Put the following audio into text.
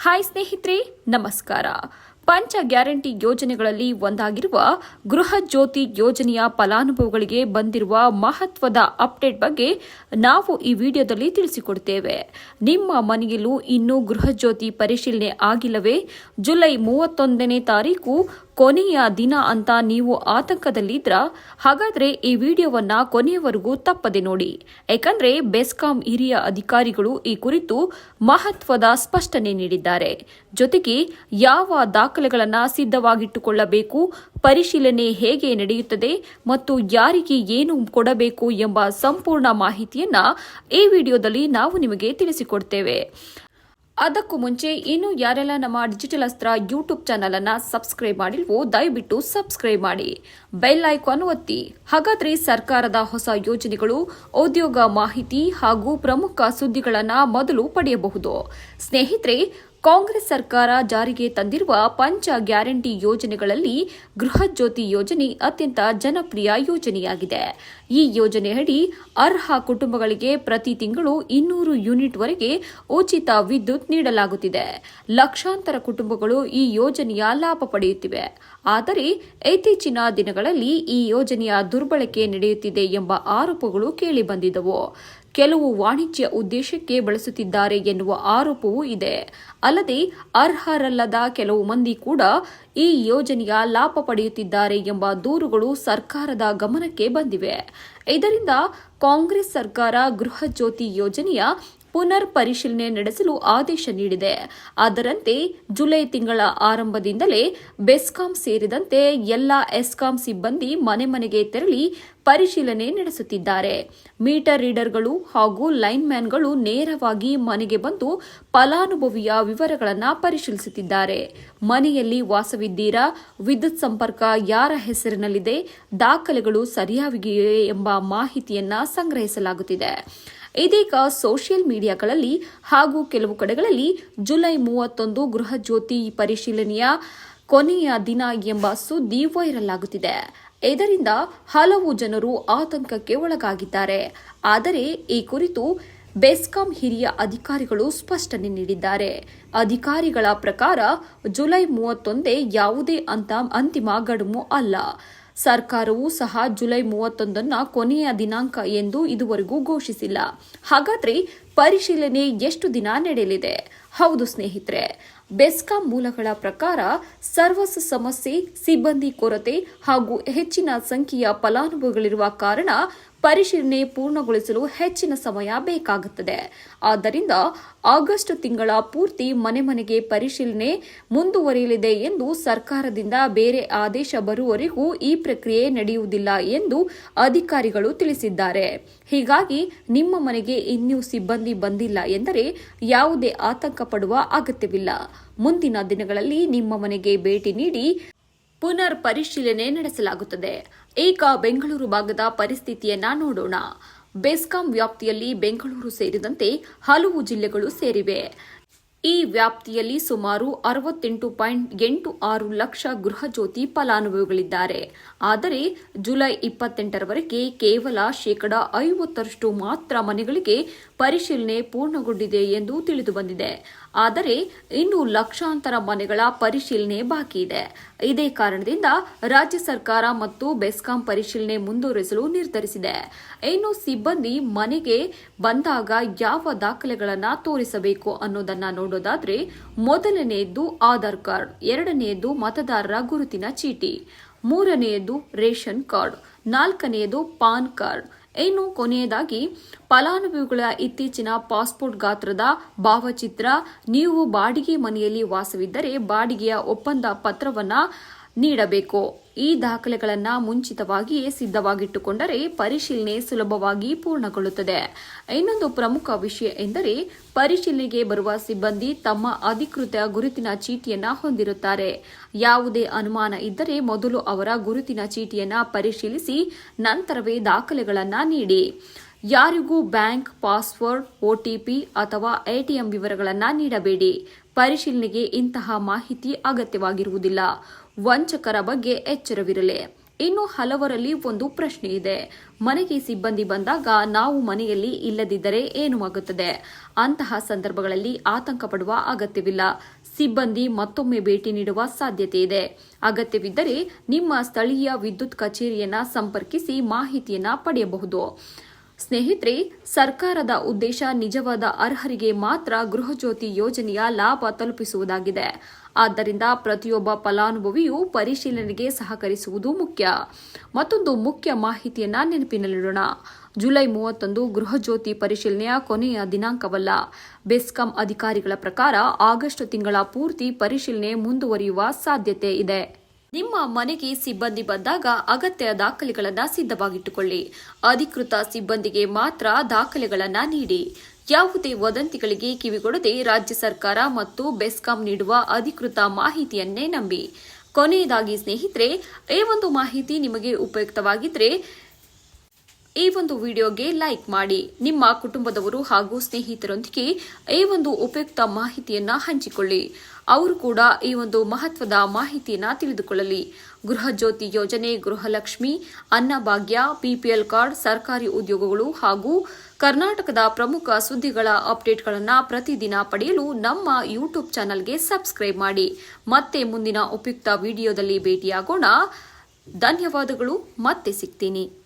Hi ಸ್ನೇಹಿತರೆ, ನಮಸ್ಕಾರ. ಪಂಚ ಗ್ಯಾರಂಟಿ ಯೋಜನೆಗಳಲ್ಲಿ ಒಂದಾಗಿರುವ ಗೃಹ ಜ್ಯೋತಿ ಯೋಜನೆಯ ಫಲಾನುಭವಿಗಳಿಗೆ ಬಂದಿರುವ ಮಹತ್ವದ ಅಪ್ಡೇಟ್ ಬಗ್ಗೆ ನಾವು ಈ ವಿಡಿಯೋದಲ್ಲಿ ತಿಳಿಸಿಕೊಡುತ್ತೇವೆ. ನಿಮ್ಮ ಮನೆಯಲ್ಲೂ ಇನ್ನೂ ಗೃಹ ಜ್ಯೋತಿ ಪರಿಶೀಲನೆ ಆಗಿಲ್ಲವೇ? ಜುಲೈ 31ನೇ ತಾರೀಕು ಕೊನೆಯ ದಿನ ಅಂತ ನೀವು ಆತಂಕದಲ್ಲಿದ್ರ ಹಾಗಾದ್ರೆ ಈ ವಿಡಿಯೋವನ್ನ ಕೊನೆಯವರೆಗೂ ತಪ್ಪದೆ ನೋಡಿ. ಯಾಕಂದ್ರೆ ಬೆಸ್ಕಾಂ ಹಿರಿಯ ಅಧಿಕಾರಿಗಳು ಈ ಕುರಿತು ಮಹತ್ವದ ಸ್ಪಷ್ಟನೆ ನೀಡಿದ್ದಾರೆ. ಜೊತೆಗೆ ಯಾವ ದಾಖಲೆಗಳನ್ನು ಸಿದ್ಧವಾಗಿಟ್ಟುಕೊಳ್ಳಬೇಕು, ಪರಿಶೀಲನೆ ಹೇಗೆ ನಡೆಯುತ್ತದೆ ಮತ್ತು ಯಾರಿಗೆ ಏನು ಕೊಡಬೇಕು ಎಂಬ ಸಂಪೂರ್ಣ ಮಾಹಿತಿಯನ್ನ ಈ ವಿಡಿಯೋದಲ್ಲಿ ನಾವು ನಿಮಗೆ ತಿಳಿಸಿಕೊಡ್ತೇವೆ. ಅದಕ್ಕೂ ಮುಂಚೆ ಇನ್ನು ಯಾರೆಲ್ಲ ನಮ್ಮ ಡಿಜಿಟಲ್ ಅಸ್ತ್ರ ಯೂಟ್ಯೂಬ್ ಚಾನಲ್ ಅನ್ನ ಸಬ್ಸ್ಕ್ರೈಬ್ ಮಾಡಿಲ್ವೋ ದಯವಿಟ್ಟು ಸಬ್ಸ್ಕ್ರೈಬ್ ಮಾಡಿ, ಬೆಲ್ ಐಕಾನ್ ಒತ್ತಿ. ಹಾಗಾದ್ರೆ ಸರ್ಕಾರದ ಹೊಸ ಯೋಜನೆಗಳು, ಉದ್ಯೋಗ ಮಾಹಿತಿ ಹಾಗೂ ಪ್ರಮುಖ ಸುದ್ದಿಗಳನ್ನು ಮೊದಲು ಪಡೆಯಬಹುದು. ಸ್ನೇಹಿತರೆ, ಕಾಂಗ್ರೆಸ್ ಸರ್ಕಾರ ಜಾರಿಗೆ ತಂದಿರುವ ಪಂಚ ಗ್ಯಾರಂಟಿ ಯೋಜನೆಗಳಲ್ಲಿ ಗೃಹ ಜ್ಯೋತಿ ಯೋಜನೆ ಅತ್ಯಂತ ಜನಪ್ರಿಯ ಯೋಜನೆಯಾಗಿದೆ. ಈ ಯೋಜನೆಯಡಿ ಅರ್ಹ ಕುಟುಂಬಗಳಿಗೆ ಪ್ರತಿ ತಿಂಗಳು 200 ಯೂನಿಟ್ವರೆಗೆ ಉಚಿತ ವಿದ್ಯುತ್ ನೀಡಲಾಗುತ್ತಿದೆ. ಲಕ್ಷಾಂತರ ಕುಟುಂಬಗಳು ಈ ಯೋಜನೆಯ ಲಾಭ ಪಡೆಯುತ್ತಿವೆ. ಆದರೆ ಇತ್ತೀಚಿನ ದಿನಗಳಲ್ಲಿ ಈ ಯೋಜನೆಯ ದುರ್ಬಳಕೆ ನಡೆಯುತ್ತಿದೆ ಎಂಬ ಆರೋಪಗಳು ಕೇಳಿಬಂದಿದ್ದವು. ಕೆಲವು ವಾಣಿಜ್ಯ ಉದ್ದೇಶಕ್ಕೆ ಬಳಸುತ್ತಿದ್ದಾರೆ ಎನ್ನುವ ಆರೋಪವೂ ಇದೆ. ಅಲ್ಲದೆ ಅರ್ಹರಲ್ಲದ ಕೆಲವು ಮಂದಿ ಕೂಡ ಈ ಯೋಜನೆಯ ಲಾಭ ಪಡೆಯುತ್ತಿದ್ದಾರೆ ಎಂಬ ದೂರುಗಳು ಸರ್ಕಾರದ ಗಮನಕ್ಕೆ ಬಂದಿವೆ. ಇದರಿಂದ ಕಾಂಗ್ರೆಸ್ ಸರ್ಕಾರ ಗೃಹ ಜ್ಯೋತಿ ಯೋಜನೆಯ ಪುನರ್ ಪರಿಶೀಲನೆ ನಡೆಸಲು ಆದೇಶ ನೀಡಿದೆ. ಅದರಂತೆ ಜುಲೈ ತಿಂಗಳ ಆರಂಭದಿಂದಲೇ ಬೆಸ್ಕಾಂ ಸೇರಿದಂತೆ ಎಲ್ಲಾ ಎಸ್ಕಾಂ ಸಿಬ್ಬಂದಿ ಮನೆ ಮನೆಗೆ ತೆರಳಿ ಪರಿಶೀಲನೆ ನಡೆಸುತ್ತಿದ್ದಾರೆ. ಮೀಟರ್ ರೀಡರ್ಗಳು ಹಾಗೂ ಲೈನ್ಮ್ಯಾನ್ಗಳು ನೇರವಾಗಿ ಮನೆಗೆ ಬಂದು ಫಲಾನುಭವಿಯ ವಿವರಗಳನ್ನು ಪರಿಶೀಲಿಸುತ್ತಿದ್ದಾರೆ. ಮನೆಯಲ್ಲಿ ವಾಸವಿದ್ದೀರಾ, ವಿದ್ಯುತ್ ಸಂಪರ್ಕ ಯಾರ ಹೆಸರಿನಲ್ಲಿದೆ, ದಾಖಲೆಗಳು ಸರಿಯಾಗಿವೆಯೇ ಎಂಬ ಮಾಹಿತಿಯನ್ನ ಸಂಗ್ರಹಿಸಲಾಗುತ್ತಿದೆ. ಇದೀಗ ಸೋಷಿಯಲ್ ಮೀಡಿಯಾಗಳಲ್ಲಿ ಹಾಗೂ ಕೆಲವು ಕಡೆಗಳಲ್ಲಿ ಜುಲೈ 31 ಗೃಹ ಜ್ಯೋತಿ ಪರಿಶೀಲನೆಯ ಕೊನೆಯ ದಿನ ಎಂಬ ಸುದ್ದಿ ವೈರಲ್ ಆಗುತ್ತಿದೆ. ಇದರಿಂದ ಹಲವು ಜನರು ಆತಂಕಕ್ಕೆ ಒಳಗಾಗಿದ್ದಾರೆ. ಆದರೆ ಈ ಕುರಿತು ಬೆಸ್ಕಾಂ ಹಿರಿಯ ಅಧಿಕಾರಿಗಳು ಸ್ಪಷ್ಟನೆ ನೀಡಿದ್ದಾರೆ. ಅಧಿಕಾರಿಗಳ ಪ್ರಕಾರ ಜುಲೈ 31 ಯಾವುದೇ ಅಂತಿಮ ಗಡುವು ಅಲ್ಲ. ಸರ್ಕಾರವೂ ಸಹ ಜುಲೈ 31 ಕೊನೆಯ ದಿನಾಂಕ ಎಂದು ಇದುವರೆಗೂ ಘೋಷಿಸಿಲ್ಲ. ಹಾಗಾದ್ರೆ ಪರಿಶೀಲನೆ ಎಷ್ಟು ದಿನ ನಡೆಯಲಿದೆ? ಹೌದು ಸ್ನೇಹಿತರೆ, ಬೆಸ್ಕಾಂ ಮೂಲಗಳ ಪ್ರಕಾರ ಸರ್ವಸ್ ಸಮಸ್ಯೆ, ಸಿಬ್ಬಂದಿ ಕೊರತೆ ಹಾಗೂ ಹೆಚ್ಚಿನ ಸಂಖ್ಯೆಯ ಫಲಾನುಭವಿಗಳಿರುವ ಕಾರಣ ಪರಿಶೀಲನೆ ಪೂರ್ಣಗೊಳಿಸಲು ಹೆಚ್ಚಿನ ಸಮಯ ಬೇಕಾಗುತ್ತದೆ. ಆದ್ದರಿಂದ ಆಗಸ್ಟ್ ತಿಂಗಳ ಪೂರ್ತಿ ಮನೆ ಮನೆಗೆ ಪರಿಶೀಲನೆ ಮುಂದುವರಿಯಲಿದೆ ಎಂದು ಸರ್ಕಾರದಿಂದ ಬೇರೆ ಆದೇಶ ಬರುವವರೆಗೂ ಈ ಪ್ರಕ್ರಿಯೆ ನಡೆಯುವುದಿಲ್ಲ ಎಂದು ಅಧಿಕಾರಿಗಳು ತಿಳಿಸಿದ್ದಾರೆ. ಹೀಗಾಗಿ ನಿಮ್ಮ ಮನೆಗೆ ಇನ್ನೂ ಸಿಬ್ಬಂದಿ ಬಂದಿಲ್ಲ ಎಂದರೆ ಯಾವುದೇ ಆತಂಕ ಪಡುವ ಅಗತ್ಯವಿಲ್ಲ. ಮುಂದಿನ ದಿನಗಳಲ್ಲಿ ನಿಮ್ಮ ಮನೆಗೆ ಭೇಟಿ ನೀಡಿ ಪುನರ್ ಪರಿಶೀಲನೆ ನಡೆಸಲಾಗುತ್ತದೆ. ಈಗ ಬೆಂಗಳೂರು ಭಾಗದ ಪರಿಸ್ಥಿತಿಯನ್ನ ನೋಡೋಣ. ಬೆಸ್ಕಾಂ ವ್ಯಾಪ್ತಿಯಲ್ಲಿ ಬೆಂಗಳೂರು ಸೇರಿದಂತೆ ಹಲವು ಜಿಲ್ಲೆಗಳು ಸೇರಿವೆ. ಈ ವ್ಯಾಪ್ತಿಯಲ್ಲಿ ಸುಮಾರು 68.86 ಲಕ್ಷ ಗೃಹ ಜ್ಯೋತಿ ಫಲಾನುಭವಿಗಳಿದ್ದಾರೆ. ಆದರೆ ಜುಲೈ 28ರವರೆಗೆ ಕೇವಲ 50% ಮಾತ್ರ ಮನೆಗಳಿಗೆ ಪರಿಶೀಲನೆ ಪೂರ್ಣಗೊಂಡಿದೆ ಎಂದು ತಿಳಿದುಬಂದಿದೆ. ಆದರೆ ಇನ್ನು ಲಕ್ಷಾಂತರ ಮನೆಗಳ ಪರಿಶೀಲನೆ ಬಾಕಿ ಇದೆ. ಇದೇ ಕಾರಣದಿಂದ ರಾಜ್ಯ ಸರ್ಕಾರ ಮತ್ತು ಬೆಸ್ಕಾಂ ಪರಿಶೀಲನೆ ಮುಂದುವರಿಸಲು ನಿರ್ಧರಿಸಿದೆ. ಇನ್ನು ಸಿಬ್ಬಂದಿ ಮನೆಗೆ ಬಂದಾಗ ಯಾವ ದಾಖಲೆಗಳನ್ನು ತೋರಿಸಬೇಕು ಅನ್ನೋದನ್ನ ನೋಡೋದಾದ್ರೆ, ಮೊದಲನೆಯದ್ದು ಆಧಾರ್ ಕಾರ್ಡ್, ಎರಡನೆಯದು ಮತದಾರರ ಗುರುತಿನ ಚೀಟಿ, ಮೂರನೆಯದು ರೇಷನ್ ಕಾರ್ಡ್, ನಾಲ್ಕನೆಯದು ಪಾನ್ ಕಾರ್ಡ್, ಇನ್ನು ಕೊನೆಯದಾಗಿ ಫಲಾನುಭವಿಗಳ ಇತ್ತೀಚಿನ ಪಾಸ್ಪೋರ್ಟ್ ಗಾತ್ರದ ಭಾವಚಿತ್ರ. ನೀವು ಬಾಡಿಗೆ ಮನೆಯಲ್ಲಿ ವಾಸವಿದ್ದರೆ ಬಾಡಿಗೆಯ ಒಪ್ಪಂದ ಪತ್ರವನ್ನು ನೀಡಬೇಕು. ಈ ದಾಖಲೆಗಳನ್ನು ಮುಂಚಿತವಾಗಿಯೇ ಸಿದ್ಧವಾಗಿಟ್ಟುಕೊಂಡರೆ ಪರಿಶೀಲನೆ ಸುಲಭವಾಗಿ ಪೂರ್ಣಗೊಳ್ಳುತ್ತದೆ. ಇನ್ನೊಂದು ಪ್ರಮುಖ ವಿಷಯ ಎಂದರೆ, ಪರಿಶೀಲನೆಗೆ ಬರುವ ಸಿಬ್ಬಂದಿ ತಮ್ಮ ಅಧಿಕೃತ ಗುರುತಿನ ಚೀಟಿಯನ್ನು ಹೊಂದಿರುತ್ತಾರೆ. ಯಾವುದೇ ಅನುಮಾನ ಇದ್ದರೆ ಮೊದಲು ಅವರ ಗುರುತಿನ ಚೀಟಿಯನ್ನು ಪರಿಶೀಲಿಸಿ ನಂತರವೇ ದಾಖಲೆಗಳನ್ನು ನೀಡಿ. ಯಾರಿಗೂ ಬ್ಯಾಂಕ್ ಪಾಸ್ವರ್ಡ್, OTP ಅಥವಾ ATM ವಿವರಗಳನ್ನು ನೀಡಬೇಡಿ. ಪರಿಶೀಲನೆಗೆ ಇಂತಹ ಮಾಹಿತಿ ಅಗತ್ಯವಾಗಿರುವುದಿಲ್ಲ. ವಂಚಕರ ಬಗ್ಗೆ ಎಚ್ಚರವಿರಲಿ. ಇನ್ನು ಹಲವರಲ್ಲಿ ಒಂದು ಪ್ರಶ್ನೆ ಇದೆ. ಮನೆಗೆ ಸಿಬ್ಬಂದಿ ಬಂದಾಗ ನಾವು ಮನೆಯಲ್ಲಿ ಇಲ್ಲದಿದ್ದರೆ ಏನು ಆಗುತ್ತದೆ? ಅಂತಹ ಸಂದರ್ಭಗಳಲ್ಲಿ ಆತಂಕ ಪಡುವ ಅಗತ್ಯವಿಲ್ಲ. ಸಿಬ್ಬಂದಿ ಮತ್ತೊಮ್ಮೆ ಭೇಟಿ ನೀಡುವ ಸಾಧ್ಯತೆ ಇದೆ. ಅಗತ್ಯವಿದ್ದರೆ ನಿಮ್ಮ ಸ್ಥಳೀಯ ವಿದ್ಯುತ್ ಕಚೇರಿಯನ್ನು ಸಂಪರ್ಕಿಸಿ ಮಾಹಿತಿಯನ್ನು ಪಡೆಯಬಹುದು. ಸ್ನೇಹಿತರೆ, ಸರ್ಕಾರದ ಉದ್ದೇಶ ನಿಜವಾದ ಅರ್ಹರಿಗೆ ಮಾತ್ರ ಗೃಹಜ್ಯೋತಿ ಯೋಜನೆಯ ಲಾಭ ತಲುಪಿಸುವುದಾಗಿದೆ. ಆದ್ದರಿಂದ ಪ್ರತಿಯೊಬ್ಬ ಫಲಾನುಭವಿಯು ಪರಿಶೀಲನೆಗೆ ಸಹಕರಿಸುವುದು ಮುಖ್ಯ. ಮತ್ತೊಂದು ಮುಖ್ಯ ಮಾಹಿತಿಯನ್ನ ನೆನಪಿನಲ್ಲಿಡೋಣ. ಜುಲೈ 31 ಗೃಹಜ್ಯೋತಿ ಪರಿಶೀಲನೆಯ ಕೊನೆಯ ದಿನಾಂಕವಲ್ಲ. ಬೆಸ್ಕಾಂ ಅಧಿಕಾರಿಗಳ ಪ್ರಕಾರ ಆಗಸ್ಟ್ ತಿಂಗಳ ಪೂರ್ತಿ ಪರಿಶೀಲನೆ ಮುಂದುವರಿಯುವ ಸಾಧ್ಯತೆ ಇದೆ. ನಿಮ್ಮ ಮನೆಗೆ ಸಿಬ್ಬಂದಿ ಬಂದಾಗ ಅಗತ್ಯ ದಾಖಲೆಗಳನ್ನು ಸಿದ್ಧವಾಗಿಟ್ಟುಕೊಳ್ಳಿ. ಅಧಿಕೃತ ಸಿಬ್ಬಂದಿಗೆ ಮಾತ್ರ ದಾಖಲೆಗಳನ್ನು ನೀಡಿ. ಯಾವುದೇ ವದಂತಿಗಳಿಗೆ ಕಿವಿಗೊಡದೆ ರಾಜ್ಯ ಸರ್ಕಾರ ಮತ್ತು ಬೆಸ್ಕಾಂ ನೀಡುವ ಅಧಿಕೃತ ಮಾಹಿತಿಯನ್ನೇ ನಂಬಿ. ಕೊನೆಯದಾಗಿ ಸ್ನೇಹಿತರೆ, ಈ ಒಂದು ಮಾಹಿತಿ ನಿಮಗೆ ಉಪಯುಕ್ತವಾಗಿದ್ದರೆ ಈ ಒಂದು ವಿಡಿಯೋಗೆ ಲೈಕ್ ಮಾಡಿ. ನಿಮ್ಮ ಕುಟುಂಬದವರು ಹಾಗೂ ಸ್ನೇಹಿತರೊಂದಿಗೆ ಈ ಒಂದು ಉಪಯುಕ್ತ ಮಾಹಿತಿಯನ್ನ ಹಂಚಿಕೊಳ್ಳಿ. ಅವರು ಕೂಡ ಈ ಒಂದು ಮಹತ್ವದ ಮಾಹಿತಿಯನ್ನ ತಿಳಿದುಕೊಳ್ಳಲಿ. ಗೃಹಜ್ಯೋತಿ ಯೋಜನೆ, ಗೃಹಲಕ್ಷ್ಮಿ, ಅನ್ನಭಾಗ್ಯ, ಬಿಪಿಎಲ್ ಕಾರ್ಡ್, ಸರ್ಕಾರಿ ಉದ್ಯೋಗಗಳು ಹಾಗೂ ಕರ್ನಾಟಕದ ಪ್ರಮುಖ ಸುದ್ದಿಗಳ ಅಪ್ಡೇಟ್ಗಳನ್ನು ಪ್ರತಿದಿನ ಪಡೆಯಲು ನಮ್ಮ ಯೂಟ್ಯೂಬ್ ಚಾನೆಲ್ಗೆ ಸಬ್ಸ್ಕ್ರೈಬ್ ಮಾಡಿ. ಮತ್ತೆ ಮುಂದಿನ ಉಪಯುಕ್ತ ವಿಡಿಯೋದಲ್ಲಿ ಭೇಟಿಯಾಗೋಣ. ಧನ್ಯವಾದಗಳು. ಮತ್ತೆ ಸಿಗ್ತೀನಿ.